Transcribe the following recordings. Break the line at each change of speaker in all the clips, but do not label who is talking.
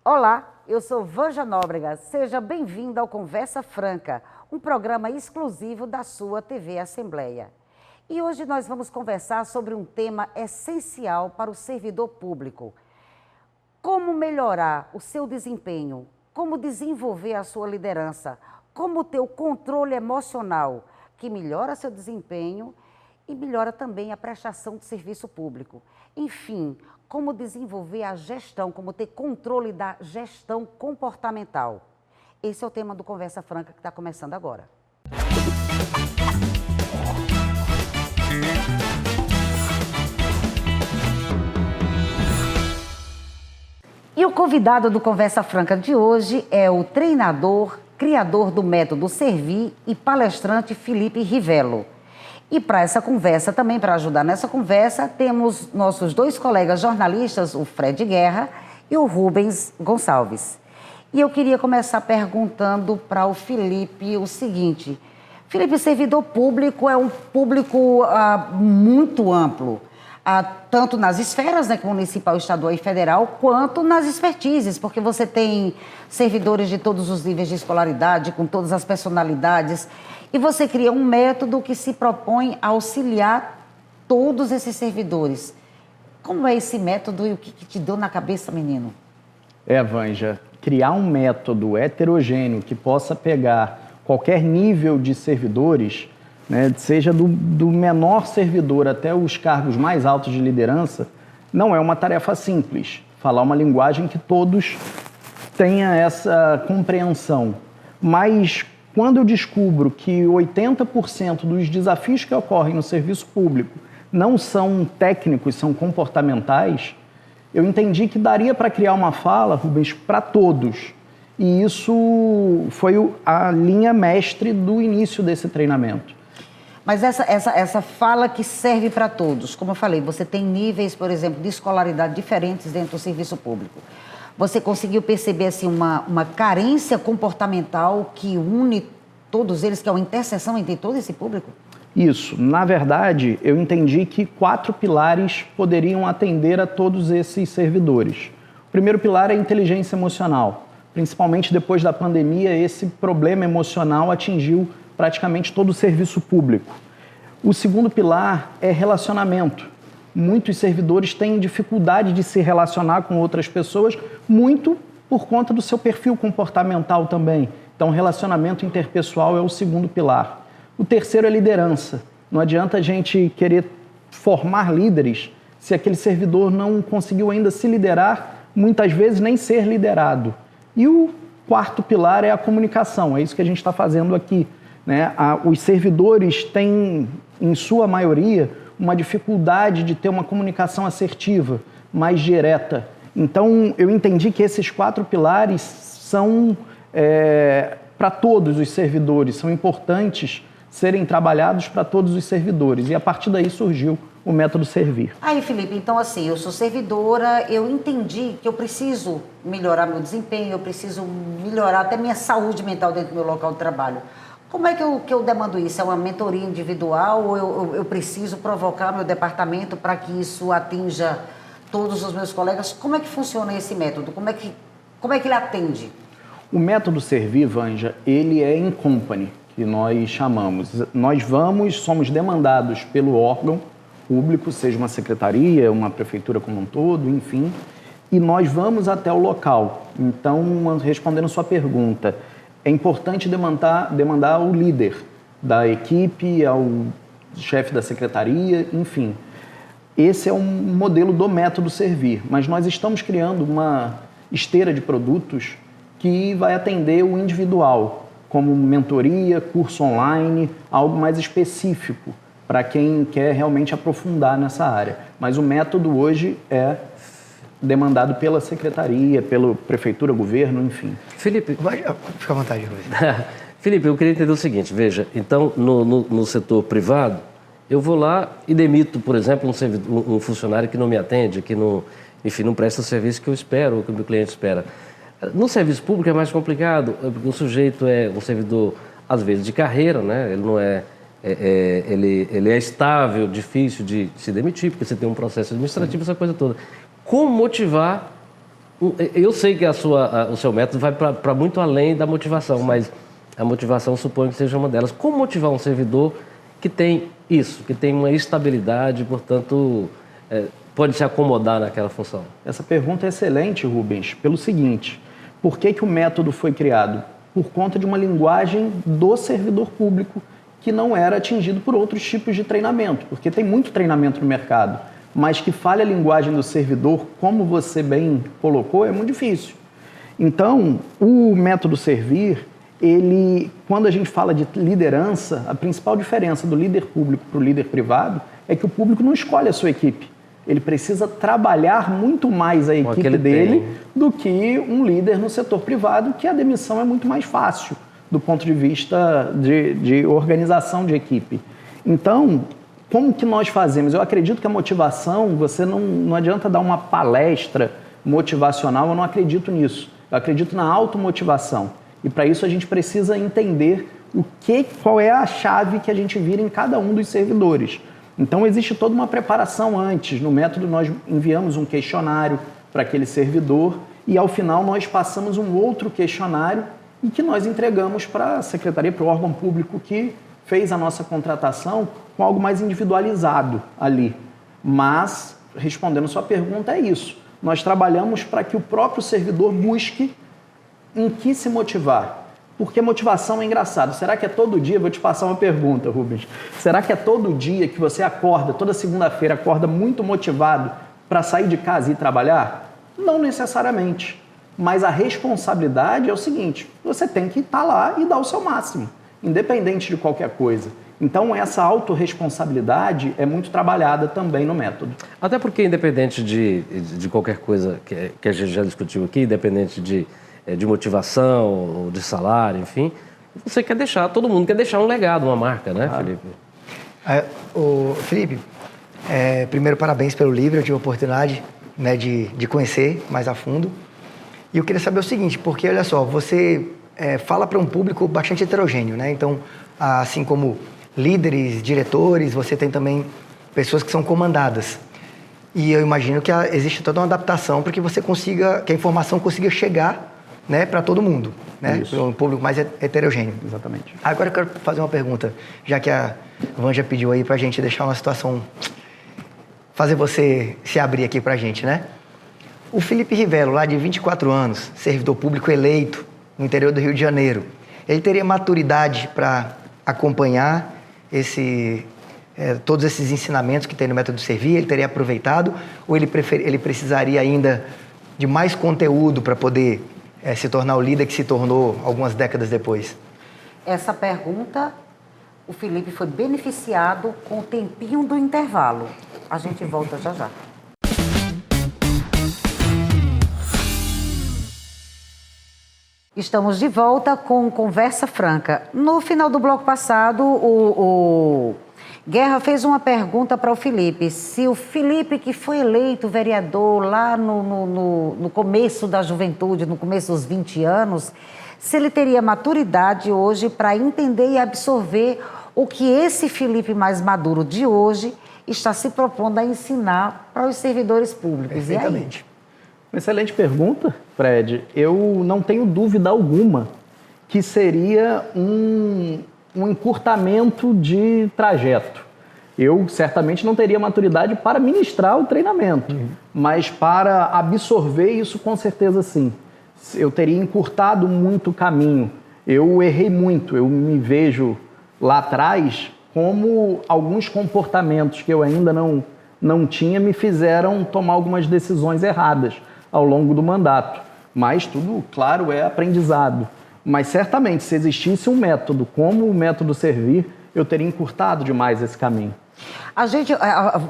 Olá, eu sou Vanja Nóbrega. Seja bem-vindo ao Conversa Franca, um programa exclusivo da sua TV Assembleia. E hoje nós vamos conversar sobre um tema essencial para o servidor público. Como melhorar o seu desempenho, como desenvolver a sua liderança, como ter o controle emocional, que melhora seu desempenho e melhora também a prestação de serviço público. Enfim, como desenvolver a gestão, como ter controle da gestão comportamental. Esse é o tema do Conversa Franca que está começando agora. E o convidado do Conversa Franca de hoje é o treinador, criador do método Servir e palestrante Felipe Rivello. E para essa conversa, também para ajudar nessa conversa, temos nossos dois colegas jornalistas, o Fred Guerra e o Rubens Gonçalves. E eu queria começar perguntando para o Felipe o seguinte: Felipe, servidor público é um público muito amplo, tanto nas esferas, né, municipal, estadual e federal, quanto nas expertises, porque você tem servidores de todos os níveis de escolaridade, com todas as personalidades. E você cria um método que se propõe a auxiliar todos esses servidores. Como é esse método e o que te deu na cabeça, menino?
Vanja, criar um método heterogêneo que possa pegar qualquer nível de servidores, né, seja do menor servidor até os cargos mais altos de liderança, não é uma tarefa simples. Falar uma linguagem que todos tenham essa compreensão. Mas quando eu descubro que 80% dos desafios que ocorrem no serviço público não são técnicos, são comportamentais, eu entendi que daria para criar uma fala, Rubens, para todos. E isso foi a linha mestre do início desse treinamento.
Mas essa fala que serve para todos, como eu falei, você tem níveis, por exemplo, de escolaridade diferentes dentro do serviço público. Você conseguiu perceber assim, uma carência comportamental que une todos eles, que é uma interseção entre todo esse público?
Isso. Na verdade, eu entendi que 4 pilares poderiam atender a todos esses servidores. O primeiro pilar é a inteligência emocional. Principalmente depois da pandemia, esse problema emocional atingiu praticamente todo o serviço público. O segundo pilar é relacionamento. Muitos servidores têm dificuldade de se relacionar com outras pessoas, muito por conta do seu perfil comportamental também. Então, relacionamento interpessoal é o segundo pilar. O terceiro é liderança. Não adianta a gente querer formar líderes se aquele servidor não conseguiu ainda se liderar, muitas vezes nem ser liderado. E o quarto pilar é a comunicação, é isso que a gente está fazendo aqui, né? Os servidores têm, em sua maioria, uma dificuldade de ter uma comunicação assertiva, mais direta. Então, eu entendi que esses 4 pilares são para todos os servidores, são importantes serem trabalhados para todos os servidores. E a partir daí surgiu o método Servir.
Aí, Felipe, então assim, eu sou servidora, eu entendi que eu preciso melhorar meu desempenho, eu preciso melhorar até minha saúde mental dentro do meu local de trabalho. Como é que eu demando isso? É uma mentoria individual ou eu preciso provocar meu departamento para que isso atinja todos os meus colegas? Como é que funciona esse método? Como é que ele atende?
O método Servir, Vanja, ele é in company, que nós chamamos. Nós somos demandados pelo órgão público, seja uma secretaria, uma prefeitura como um todo, enfim, e nós vamos até o local. Então, respondendo a sua pergunta, é importante demandar o líder da equipe, ao chefe da secretaria, enfim. Esse é um modelo do método Servir, mas nós estamos criando uma esteira de produtos que vai atender o individual, como mentoria, curso online, algo mais específico para quem quer realmente aprofundar nessa área. Mas o método hoje é demandado pela secretaria, pela prefeitura, governo, enfim.
Felipe,
Fica à vontade, Rui.
Felipe, eu queria entender o seguinte, veja, então no setor privado, eu vou lá e demito, por exemplo, um funcionário que não me atende, que não, enfim, não presta o serviço que eu espero, ou que o meu cliente espera. No serviço público é mais complicado, porque o sujeito é um servidor, às vezes, de carreira, né? Ele não ele é estável, difícil de se demitir, porque você tem um processo administrativo, essa coisa toda. Como motivar Eu sei que o seu método vai para muito além da motivação, mas a motivação suponho que seja uma delas. Como motivar um servidor que tem isso, que tem uma estabilidade, portanto, pode se acomodar naquela função?
Essa pergunta é excelente, Rubens, pelo seguinte: por que o método foi criado? Por conta de uma linguagem do servidor público que não era atingido por outros tipos de treinamento, porque tem muito treinamento no mercado, mas que fale a linguagem do servidor, como você bem colocou, é muito difícil. Então, o método Servir, quando a gente fala de liderança, a principal diferença do líder público para o líder privado é que o público não escolhe a sua equipe. Ele precisa trabalhar muito mais a equipe dele do que um líder no setor privado, que a demissão é muito mais fácil do ponto de vista de organização de equipe. Então, como que nós fazemos? Eu acredito que a motivação, você não adianta dar uma palestra motivacional, eu não acredito nisso. Eu acredito na automotivação. E para isso a gente precisa entender qual é a chave que a gente vira em cada um dos servidores. Então existe toda uma preparação antes. No método nós enviamos um questionário para aquele servidor e ao final nós passamos um outro questionário e que nós entregamos para a secretaria, para o órgão público que fez a nossa contratação com algo mais individualizado ali. Mas, respondendo sua pergunta, é isso. Nós trabalhamos para que o próprio servidor busque em que se motivar. Porque motivação é engraçado. Será que é todo dia? Vou te passar uma pergunta, Rubens. Será que é todo dia que você acorda, toda segunda-feira, acorda muito motivado para sair de casa e ir trabalhar? Não necessariamente. Mas a responsabilidade é o seguinte: você tem que estar lá e dar o seu máximo, independente de qualquer coisa. Então, essa autorresponsabilidade é muito trabalhada também no método.
Até porque, independente de qualquer coisa que a gente já discutiu aqui, independente de motivação, de salário, enfim, você quer deixar, todo mundo quer deixar um legado, uma marca, né, Felipe?
Felipe, primeiro, parabéns pelo livro. Eu tive a oportunidade, né, de conhecer mais a fundo. E eu queria saber o seguinte, porque, olha só, você fala para um público bastante heterogêneo, né? Então, assim como líderes, diretores, você tem também pessoas que são comandadas. E eu imagino que existe toda uma adaptação para que você consiga, que a informação consiga chegar, né, para todo mundo, né? Para um público mais heterogêneo.
Exatamente.
Agora eu quero fazer uma pergunta, já que a Vanja pediu aí para a gente deixar uma situação, fazer você se abrir aqui para a gente, né? O Felipe Ривelo, lá de 24 anos, servidor público eleito no interior do Rio de Janeiro, ele teria maturidade para acompanhar todos esses ensinamentos que tem no método Servir? Ele teria aproveitado ou ele precisaria ainda de mais conteúdo para poder se tornar o líder que se tornou algumas décadas depois?
Essa pergunta, o Felipe foi beneficiado com o tempinho do intervalo. A gente volta já já. Estamos de volta com Conversa Franca. No final do bloco passado, o Guerra fez uma pergunta para o Felipe. Se o Felipe, que foi eleito vereador lá no começo da juventude, no começo dos 20 anos, se ele teria maturidade hoje para entender e absorver o que esse Felipe mais maduro de hoje está se propondo a ensinar para os servidores públicos.
Perfeitamente.
E aí?
Uma excelente pergunta, Fred. Eu não tenho dúvida alguma que seria um encurtamento de trajeto. Eu certamente não teria maturidade para ministrar o treinamento, mas para absorver isso, com certeza sim. Eu teria encurtado muito o caminho. Eu errei muito. Eu me vejo lá atrás como alguns comportamentos que eu ainda não tinha me fizeram tomar algumas decisões erradas ao longo do mandato. Mas tudo, claro, é aprendizado. Mas certamente, se existisse um método como o método Servir, eu teria encurtado demais esse caminho.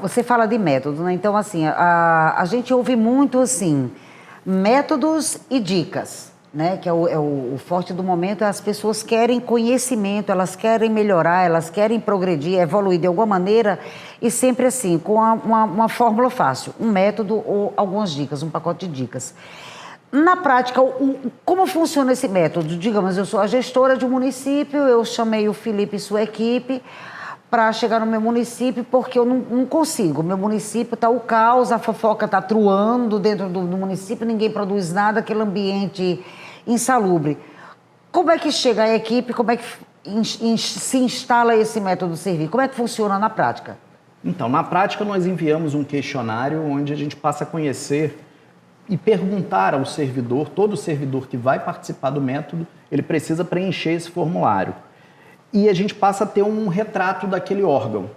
Você fala de método, né? Então, assim, a gente ouve muito, assim, métodos e dicas, né? Que é o forte do momento. As pessoas querem conhecimento, elas querem melhorar, elas querem progredir, evoluir de alguma maneira, e sempre assim, com uma fórmula fácil, um método ou algumas dicas, um pacote de dicas. Na prática, como funciona esse método? Digamos, eu sou a gestora de um município, eu chamei o Felipe e sua equipe para chegar no meu município, porque eu não consigo. Meu município está o caos, a fofoca está truando dentro do município, ninguém produz nada, aquele ambiente insalubre. Como é que chega a equipe, como é que se instala esse método Servir? Como é que funciona na prática?
Então, na prática, nós enviamos um questionário onde a gente passa a conhecer e perguntar ao servidor, todo servidor que vai participar do método, ele precisa preencher esse formulário. E a gente passa a ter um retrato daquele órgão.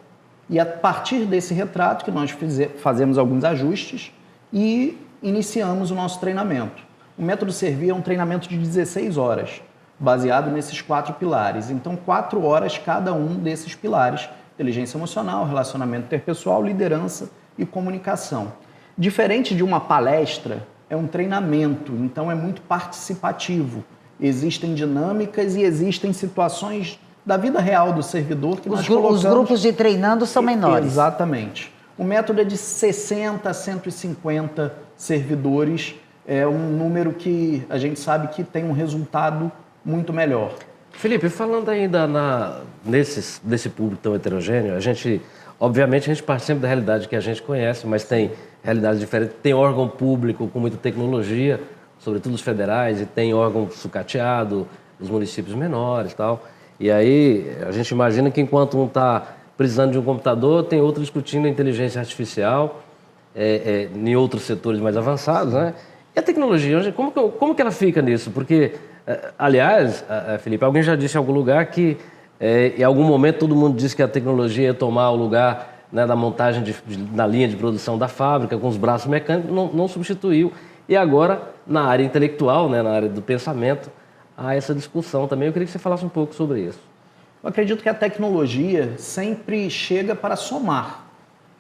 E a partir desse retrato que nós fazemos alguns ajustes e iniciamos o nosso treinamento. O método Servir é um treinamento de 16 horas, baseado nesses 4 pilares. Então, 4 horas cada um desses pilares: inteligência emocional, relacionamento interpessoal, liderança e comunicação. Diferente de uma palestra, é um treinamento, então é muito participativo. Existem dinâmicas e existem situações da vida real do servidor que nós colocamos...
Os grupos de treinando são menores.
Exatamente. O método é de 60 a 150 servidores, é um número que a gente sabe que tem um resultado muito melhor.
Felipe, falando ainda desse público tão heterogêneo, obviamente a gente parte sempre da realidade que a gente conhece, mas tem realidades diferentes. Tem órgão público com muita tecnologia, sobretudo os federais, e tem órgão sucateado, os municípios menores e tal. E aí a gente imagina que enquanto um está precisando de um computador, tem outro discutindo a inteligência artificial em outros setores mais avançados, né? E a tecnologia, como que ela fica nisso? Porque, aliás, Felipe, alguém já disse em algum lugar que em algum momento todo mundo disse que a tecnologia ia tomar o lugar, né, da montagem na linha de produção da fábrica, com os braços mecânicos, não substituiu. E agora, na área intelectual, né, na área do pensamento, há essa discussão também. Eu queria que você falasse um pouco sobre isso.
Eu acredito que a tecnologia sempre chega para somar.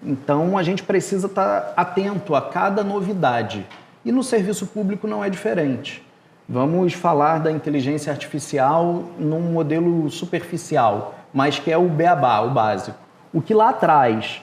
Então, a gente precisa estar atento a cada novidade. E no serviço público não é diferente. Vamos falar da inteligência artificial num modelo superficial, mas que é o beabá, o básico. O que lá atrás,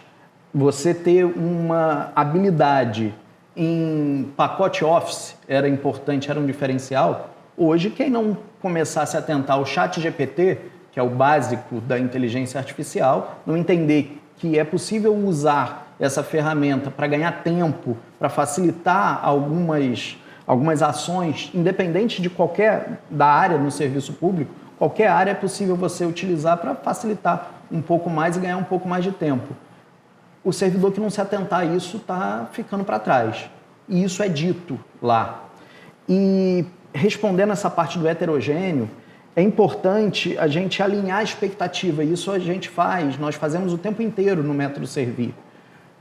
você ter uma habilidade em pacote Office era importante, era um diferencial. Hoje, quem não começar a se atentar ao ChatGPT, que é o básico da inteligência artificial, não entender que é possível usar essa ferramenta para ganhar tempo, para facilitar algumas ações, independente de da área no serviço público, qualquer área é possível você utilizar para facilitar um pouco mais e ganhar um pouco mais de tempo. O servidor que não se atentar a isso está ficando para trás. E isso é dito lá. E respondendo essa parte do heterogêneo, é importante a gente alinhar a expectativa. Isso a gente nós fazemos o tempo inteiro no método Servir.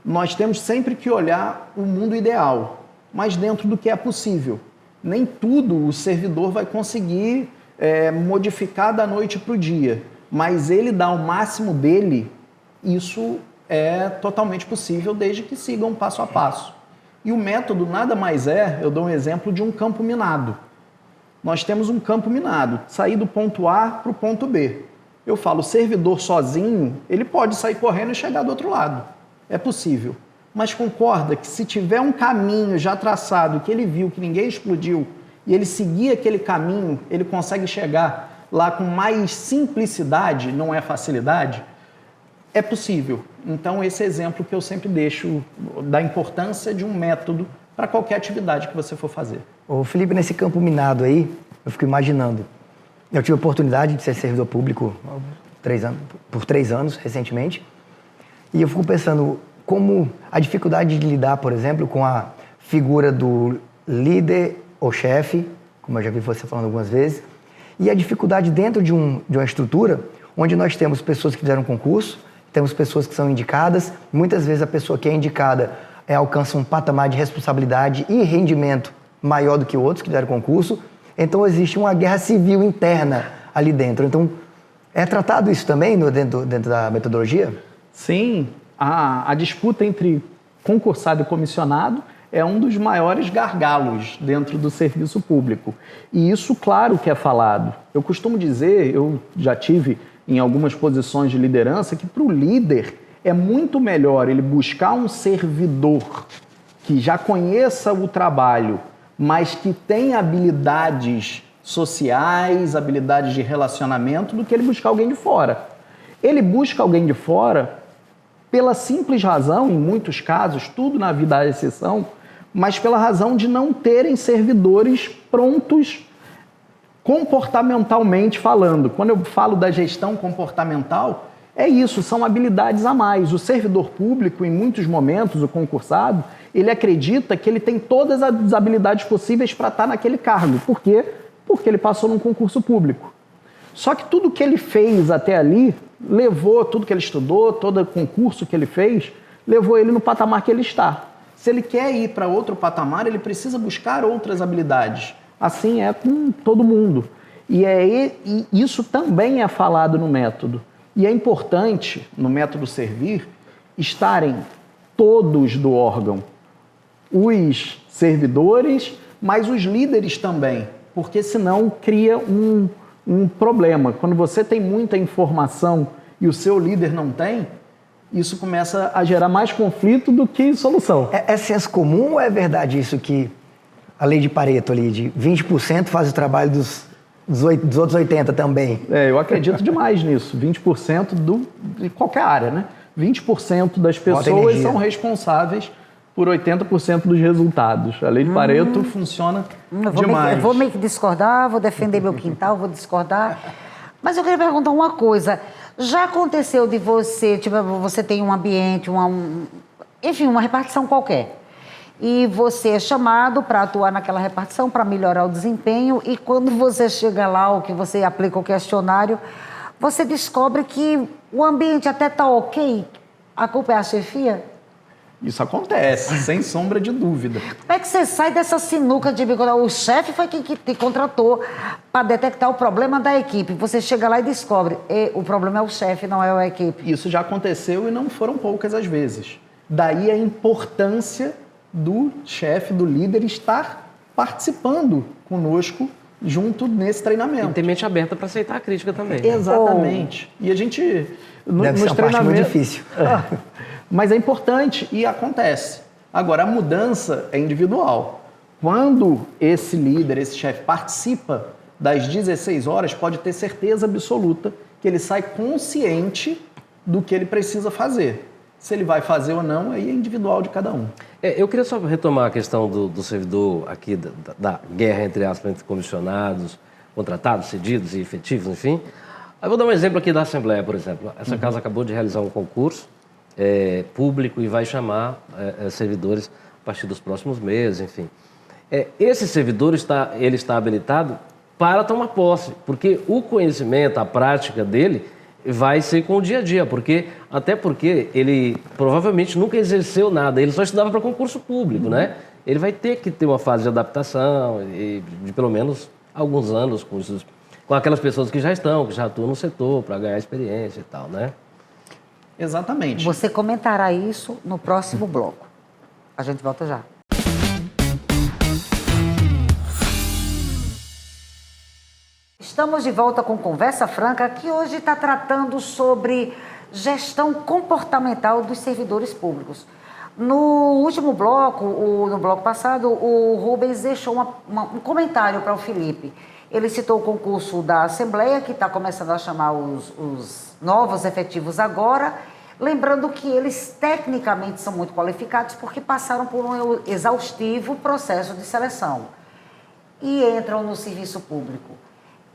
Nós temos sempre que olhar o mundo ideal, mas dentro do que é possível. Nem tudo o servidor vai conseguir modificar da noite para o dia, mas ele dá o máximo dele, isso é totalmente possível desde que siga um passo a passo. E o método nada mais eu dou um exemplo de um campo minado. Nós temos um campo minado, sair do ponto A para o ponto B. Eu falo, o servidor sozinho, ele pode sair correndo e chegar do outro lado. É possível. Mas concorda que se tiver um caminho já traçado, que ele viu que ninguém explodiu, e ele seguir aquele caminho, ele consegue chegar lá com mais simplicidade, não é facilidade? É possível. Então, esse exemplo que eu sempre deixo da importância de um método para qualquer atividade que você for fazer.
Ô Felipe, nesse campo minado aí, eu fico imaginando. Eu tive a oportunidade de ser servidor público por 3 anos, recentemente, e eu fico pensando como a dificuldade de lidar, por exemplo, com a figura do líder ou chefe, como eu já vi você falando algumas vezes, e a dificuldade dentro de uma estrutura onde nós temos pessoas que fizeram concurso, temos pessoas que são indicadas, muitas vezes a pessoa que é indicada alcança um patamar de responsabilidade e rendimento maior do que outros que fizeram concurso, então existe uma guerra civil interna ali dentro. Então, é tratado isso também dentro da metodologia?
Sim, a disputa entre concursado e comissionado é um dos maiores gargalos dentro do serviço público. E isso, claro que é falado. Eu costumo dizer, eu já tive em algumas posições de liderança, que para o líder é muito melhor ele buscar um servidor que já conheça o trabalho, mas que tenha habilidades sociais, habilidades de relacionamento, do que ele buscar alguém de fora. Ele busca alguém de fora pela simples razão, em muitos casos, tudo na vida há exceção, mas pela razão de não terem servidores prontos comportamentalmente falando. Quando eu falo da gestão comportamental, é isso, são habilidades a mais. O servidor público, em muitos momentos, o concursado, ele acredita que ele tem todas as habilidades possíveis para estar naquele cargo. Por quê? Porque ele passou num concurso público. Só que tudo que ele fez até ali, levou, tudo que ele estudou, todo concurso que ele fez, levou ele no patamar que ele está. Se ele quer ir para outro patamar, ele precisa buscar outras habilidades. Assim é com todo mundo. E isso também é falado no método. E é importante, no método Servir, estarem todos do órgão. Os servidores, mas os líderes também. Porque senão cria um problema. Quando você tem muita informação e o seu líder não tem, isso começa a gerar mais conflito do que solução.
É senso comum ou é verdade isso que a lei de Pareto ali, de 20% faz o trabalho dos outros 80% também?
Eu acredito demais nisso. 20% de qualquer área, né? 20% das pessoas são responsáveis por 80% dos resultados. A lei de Pareto funciona demais.
Eu vou meio que discordar, vou defender meu quintal, vou discordar. Mas eu queria perguntar uma coisa. Já aconteceu de você, tipo, você tem um ambiente, enfim, uma repartição qualquer, e você é chamado para atuar naquela repartição, para melhorar o desempenho, e quando você chega lá, ou que você aplica o questionário, você descobre que o ambiente até está ok, a culpa é a chefia?
Isso acontece, sem sombra de dúvida.
Como é que você sai dessa sinuca de bico? O chefe foi quem te contratou para detectar o problema da equipe. Você chega lá e descobre, o problema é o chefe, não é a equipe.
Isso já aconteceu e não foram poucas as vezes. Daí a importância do chefe, do líder, estar participando conosco junto nesse treinamento.
E ter mente aberta para aceitar a crítica também.
Exatamente. E a gente...
Deve ser uma parte muito difícil.
Mas é importante e acontece. Agora, a mudança é individual. Quando esse líder, esse chefe participa das 16 horas, pode ter certeza absoluta que ele sai consciente do que ele precisa fazer. Se ele vai fazer ou não, aí é individual de cada um.
Eu queria só retomar a questão do servidor aqui, da guerra, entre aspas, entre comissionados, contratados, cedidos e efetivos, enfim. Eu vou dar um exemplo aqui da Assembleia, por exemplo. Essa casa acabou de realizar um concurso público e vai chamar servidores a partir dos próximos meses, enfim. Esse servidor está habilitado para tomar posse, porque o conhecimento, a prática dele vai ser com o dia a dia, até porque ele provavelmente nunca exerceu nada, ele só estudava para concurso público, né? Ele vai ter que ter uma fase de adaptação de pelo menos alguns anos com aquelas pessoas que já atuam no setor para ganhar experiência e tal, né?
Exatamente.
Você comentará isso no próximo bloco. A gente volta já. Estamos de volta com Conversa Franca, que hoje está tratando sobre gestão comportamental dos servidores públicos. No último bloco, no bloco passado, o Rubens deixou um comentário para o Felipe. Ele citou o concurso da Assembleia, que está começando a chamar os novos efetivos agora, lembrando que eles tecnicamente são muito qualificados porque passaram por um exaustivo processo de seleção e entram no serviço público.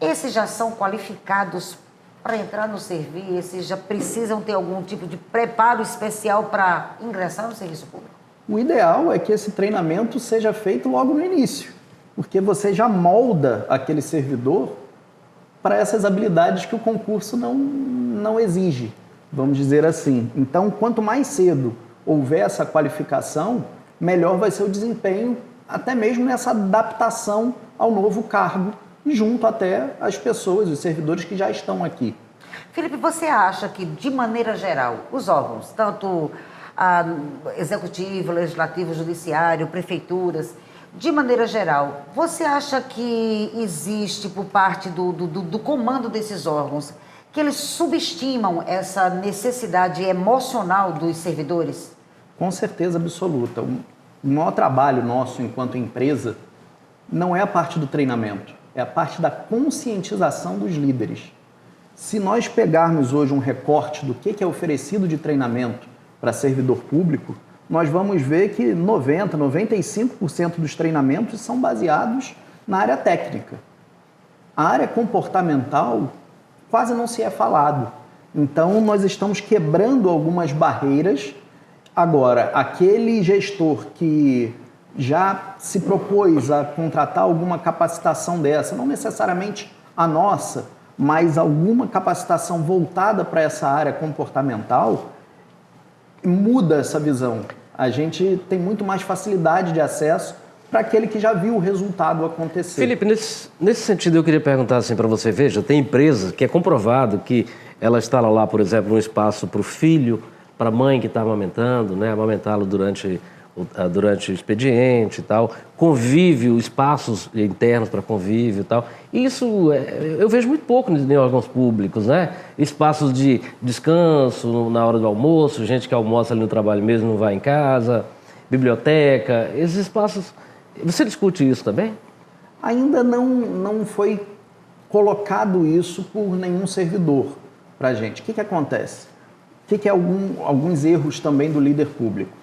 Esses já são qualificados para entrar no serviço? Esses já precisam ter algum tipo de preparo especial para ingressar no serviço público?
O ideal é que esse treinamento seja feito logo no início, porque você já molda aquele servidor para essas habilidades que o concurso não exige, vamos dizer assim. Então, quanto mais cedo houver essa qualificação, melhor vai ser o desempenho, até mesmo nessa adaptação ao novo cargo, junto até às pessoas, os servidores que já estão aqui.
Felipe, você acha que, de maneira geral, os órgãos, tanto executivo, legislativo, judiciário, prefeituras, de maneira geral, você acha que existe, por parte do comando desses órgãos, que eles subestimam essa necessidade emocional dos servidores?
Com certeza absoluta. O maior trabalho nosso enquanto empresa não é a parte do treinamento, é a parte da conscientização dos líderes. Se nós pegarmos hoje um recorte do que é oferecido de treinamento para servidor público, nós vamos ver que 95% dos treinamentos são baseados na área técnica. A área comportamental quase não se é falado. Então, nós estamos quebrando algumas barreiras. Agora, aquele gestor que já se propôs a contratar alguma capacitação dessa, não necessariamente a nossa, mas alguma capacitação voltada para essa área comportamental, muda essa visão. A gente tem muito mais facilidade de acesso para aquele que já viu o resultado acontecer.
Felipe, nesse sentido eu queria perguntar assim para você, veja, tem empresa que é comprovado que ela instala lá, por exemplo, um espaço para o filho, para a mãe que está amamentando, né, amamentá-lo durante o expediente e tal, convívio, espaços internos para convívio e tal. Isso eu vejo muito pouco em órgãos públicos, né? Espaços de descanso na hora do almoço, gente que almoça ali no trabalho mesmo, não vai em casa, biblioteca, esses espaços. Você discute isso também?
Ainda não foi colocado isso por nenhum servidor para a gente. O que acontece? O que é alguns erros também do líder público?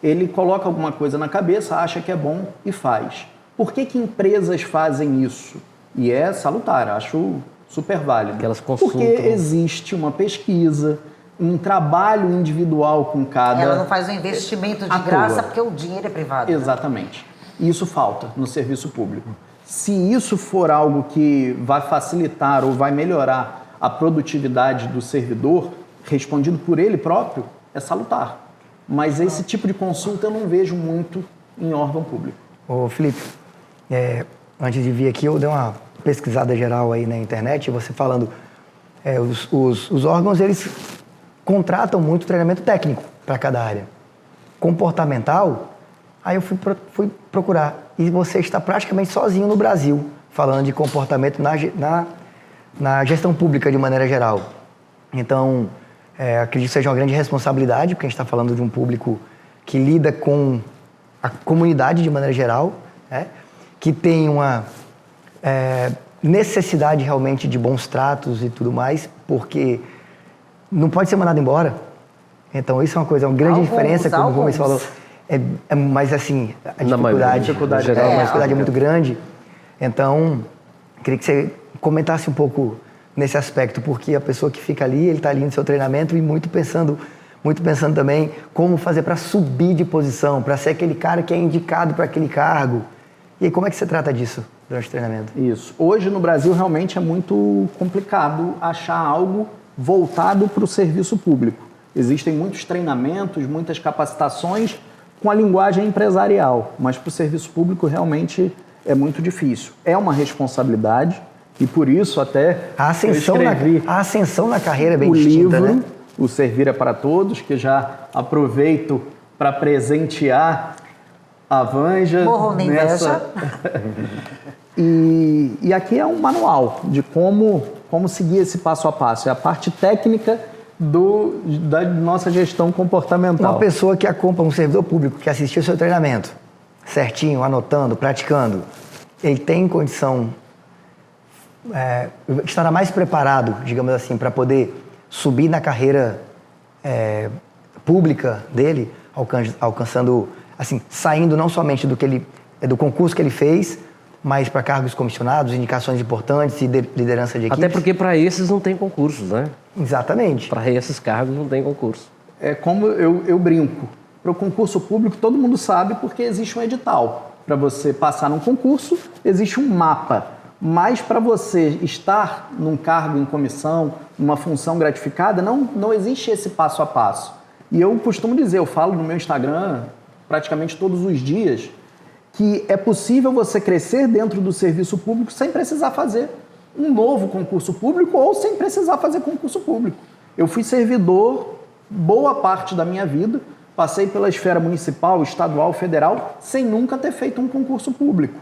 Ele coloca alguma coisa na cabeça, acha que é bom e faz. Por que empresas fazem isso? E é salutar, acho super válido.
Que elas consultam.
Porque existe uma pesquisa, um trabalho individual com cada...
Ela não faz um investimento de graça porque o dinheiro é privado.
Exatamente. Isso falta no serviço público. Se isso for algo que vai facilitar ou vai melhorar a produtividade do servidor, respondido por ele próprio, é salutar. Mas esse tipo de consulta eu não vejo muito em órgão público.
Ô, Felipe, antes de vir aqui, eu dei uma pesquisada geral aí na internet, você falando, os órgãos, eles contratam muito treinamento técnico para cada área. Comportamental, aí eu fui procurar. E você está praticamente sozinho no Brasil, falando de comportamento na gestão pública de maneira geral. Então, acredito que seja uma grande responsabilidade, porque a gente está falando de um público que lida com a comunidade de maneira geral, né? Que tem uma necessidade realmente de bons tratos e tudo mais, porque não pode ser mandado embora. Então, isso é uma grande diferença, como o Gomes falou. Mas, assim, a dificuldade é muito grande. Então, queria que você comentasse um pouco nesse aspecto, porque a pessoa que fica ali, ele está ali no seu treinamento e muito pensando também como fazer para subir de posição, para ser aquele cara que é indicado para aquele cargo. E aí, como é que você trata disso durante o treinamento?
Isso. Hoje, no Brasil, realmente é muito complicado achar algo voltado para o serviço público. Existem muitos treinamentos, muitas capacitações com a linguagem empresarial, mas para o serviço público realmente é muito difícil. É uma responsabilidade e por isso até
a ascensão na carreira é bem distinta,
livro,
né?
O Servir é para Todos, que já aproveito para presentear a Vanja.
Morro nem inveja.
E aqui é um manual de como seguir esse passo a passo. É a parte técnica da nossa gestão comportamental.
Uma pessoa que acompanha um servidor público que assistiu ao seu treinamento, certinho, anotando, praticando, ele tem condição, estará mais preparado, digamos assim, para poder subir na carreira pública dele, alcançando, assim, saindo não somente do concurso que ele fez, mas para cargos comissionados, indicações importantes e liderança de equipes.
Até porque para esses não tem concursos, né?
Exatamente.
Para esses cargos não tem concurso.
É como eu brinco. Para o concurso público, todo mundo sabe porque existe um edital. Para você passar num concurso, existe um mapa. Mas para você estar num cargo em comissão, numa função gratificada, não existe esse passo a passo. E eu costumo dizer, eu falo no meu Instagram praticamente todos os dias, que é possível você crescer dentro do serviço público sem precisar fazer um novo concurso público ou sem precisar fazer concurso público. Eu fui servidor boa parte da minha vida, passei pela esfera municipal, estadual, federal, sem nunca ter feito um concurso público,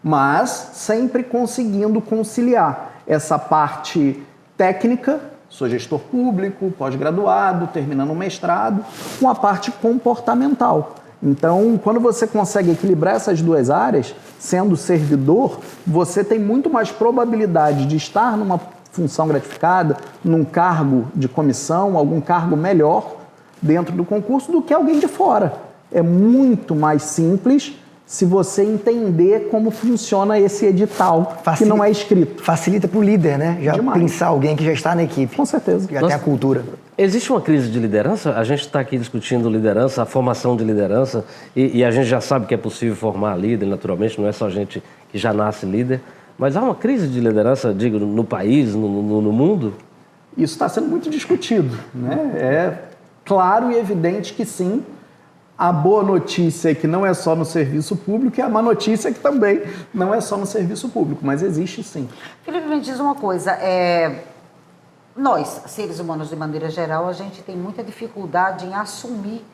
mas sempre conseguindo conciliar essa parte técnica, sou gestor público, pós-graduado, terminando o mestrado, com a parte comportamental. Então, quando você consegue equilibrar essas duas áreas, sendo servidor, você tem muito mais probabilidade de estar numa função gratificada, num cargo de comissão, algum cargo melhor dentro do concurso do que alguém de fora. É muito mais simples se você entender como funciona esse edital, que não é escrito.
Facilita para o líder, né? Já
Demais.
pensar alguém que já está na equipe.
Com certeza.
Já tem a cultura.
Existe uma crise de liderança? A gente está aqui discutindo liderança, a formação de liderança, e a gente já sabe que é possível formar líder, naturalmente, não é só gente que já nasce líder. Mas há uma crise de liderança, digo, no país, no mundo?
Isso está sendo muito discutido, né? É claro e evidente que sim. A boa notícia é que não é só no serviço público e a má notícia é que também não é só no serviço público, mas existe sim.
Felipe, me diz uma coisa, nós, seres humanos de maneira geral, a gente tem muita dificuldade em assumir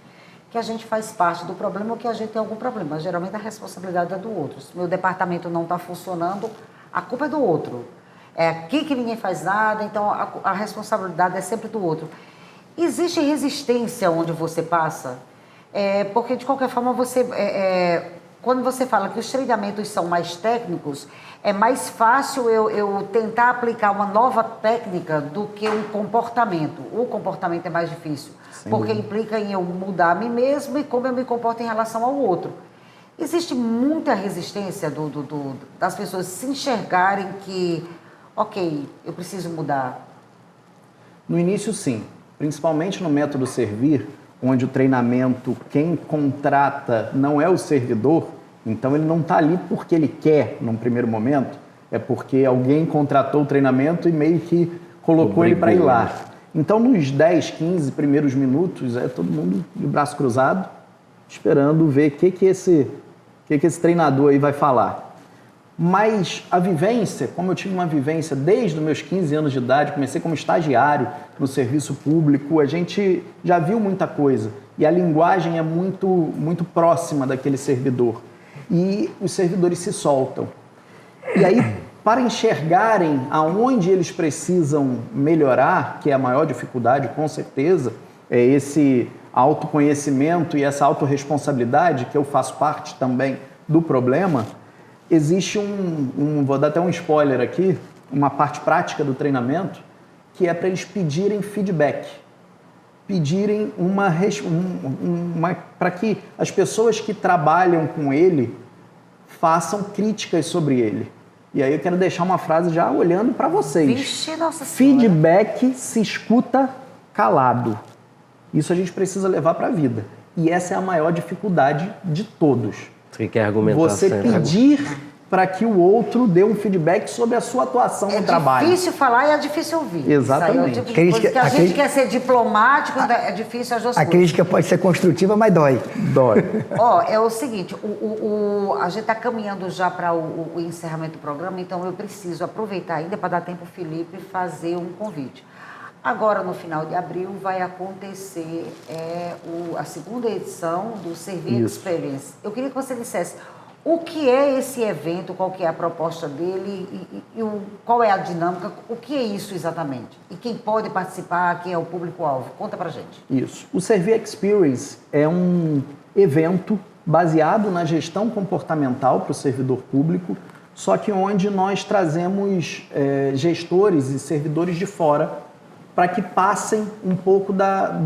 que a gente faz parte do problema ou que a gente tem algum problema. Geralmente a responsabilidade é do outro. Se meu departamento não está funcionando, a culpa é do outro. É aqui que ninguém faz nada, então a responsabilidade é sempre do outro. Existe resistência onde você passa? Porque, de qualquer forma, quando você fala que os treinamentos são mais técnicos, é mais fácil eu tentar aplicar uma nova técnica do que um comportamento. O comportamento é mais difícil, porque implica em eu mudar a mim mesmo e como eu me comporto em relação ao outro. Existe muita resistência das pessoas se enxergarem que, ok, eu preciso mudar.
No início, sim. Principalmente no método Servir, onde o treinamento, quem contrata não é o servidor, então ele não está ali porque ele quer, num primeiro momento, é porque alguém contratou o treinamento e meio que colocou ele para ir lá. Então, nos 10, 15 primeiros minutos, é todo mundo de braço cruzado, esperando ver o que esse treinador aí vai falar. Mas a vivência, como eu tive uma vivência desde os meus 15 anos de idade, comecei como estagiário no serviço público, a gente já viu muita coisa. E a linguagem é muito, muito próxima daquele servidor. E os servidores se soltam. E aí, para enxergarem aonde eles precisam melhorar, que é a maior dificuldade, com certeza, é esse autoconhecimento e essa autorresponsabilidade, que eu faço parte também do problema, existe vou dar até um spoiler aqui, uma parte prática do treinamento, que é para eles pedirem feedback. Pedirem para que as pessoas que trabalham com ele façam críticas sobre ele. E aí eu quero deixar uma frase já olhando para vocês.
Vixe, Nossa Senhora.
Feedback se escuta calado. Isso a gente precisa levar para a vida. E essa é a maior dificuldade de todos.
Você quer argumentar
Você
sempre.
pedir para que o outro dê um feedback sobre a sua atuação no trabalho.
É difícil falar e é difícil ouvir.
Exatamente.
Isso aí é o tipo de coisa que a gente quer ser diplomático, é difícil as duas
A
coisas.
crítica pode ser construtiva, mas dói.
Dói.
É o seguinte, a gente está caminhando já para o encerramento do programa, então eu preciso aproveitar ainda para dar tempo ao Felipe fazer um convite. Agora, no final de abril, vai acontecer a segunda edição do Servir Experience. Eu queria que você dissesse o que é esse evento, qual que é a proposta dele e qual é a dinâmica, o que é isso exatamente? E quem pode participar, quem é o público-alvo? Conta pra gente.
Isso. O Servir Experience é um evento baseado na gestão comportamental para o servidor público, só que onde nós trazemos gestores e servidores de fora para que passem um pouco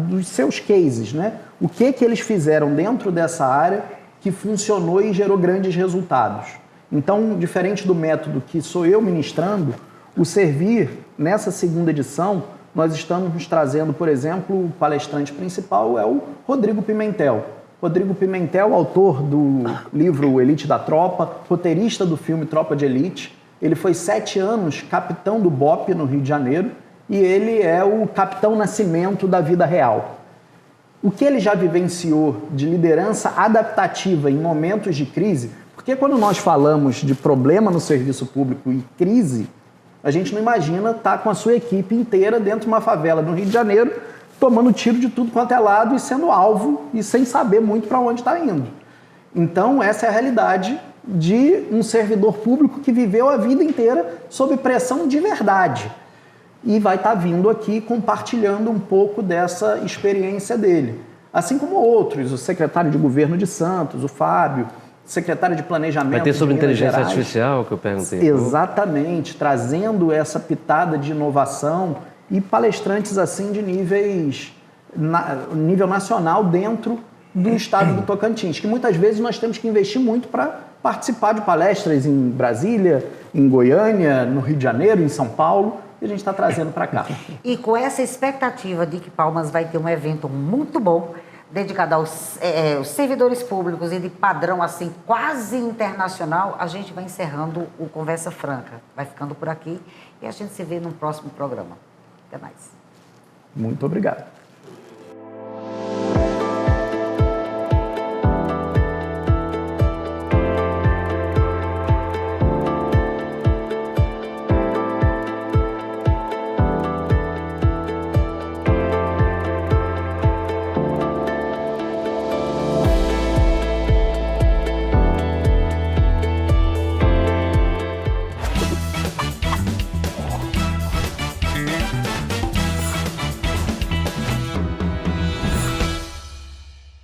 dos seus cases, né? O que eles fizeram dentro dessa área que funcionou e gerou grandes resultados. Então, diferente do método que sou eu ministrando, o Servir, nessa segunda edição, nós estamos trazendo, por exemplo, o palestrante principal é o Rodrigo Pimentel. Rodrigo Pimentel, autor do livro Elite da Tropa, roteirista do filme Tropa de Elite. Ele foi 7 anos capitão do BOPE no Rio de Janeiro e ele é o Capitão Nascimento da vida real. O que ele já vivenciou de liderança adaptativa em momentos de crise, porque quando nós falamos de problema no serviço público e crise, a gente não imagina estar com a sua equipe inteira dentro de uma favela no Rio de Janeiro, tomando tiro de tudo quanto é lado e sendo alvo e sem saber muito para onde está indo. Então, essa é a realidade de um servidor público que viveu a vida inteira sob pressão de verdade. E vai estar vindo aqui compartilhando um pouco dessa experiência dele. Assim como outros, o secretário de governo de Santos, o Fábio, secretário de Planejamento.
Vai ter sobre
de Minas
inteligência
Gerais.
artificial, que eu perguntei.
Exatamente, trazendo essa pitada de inovação e palestrantes assim de nível nacional dentro do estado do Tocantins, que muitas vezes nós temos que investir muito para participar de palestras em Brasília, em Goiânia, no Rio de Janeiro, em São Paulo, e a gente está trazendo para cá.
E com essa expectativa de que Palmas vai ter um evento muito bom, dedicado aos servidores públicos e de padrão assim quase internacional, a gente vai encerrando o Conversa Franca. Vai ficando por aqui e a gente se vê no próximo programa. Até mais.
Muito obrigado.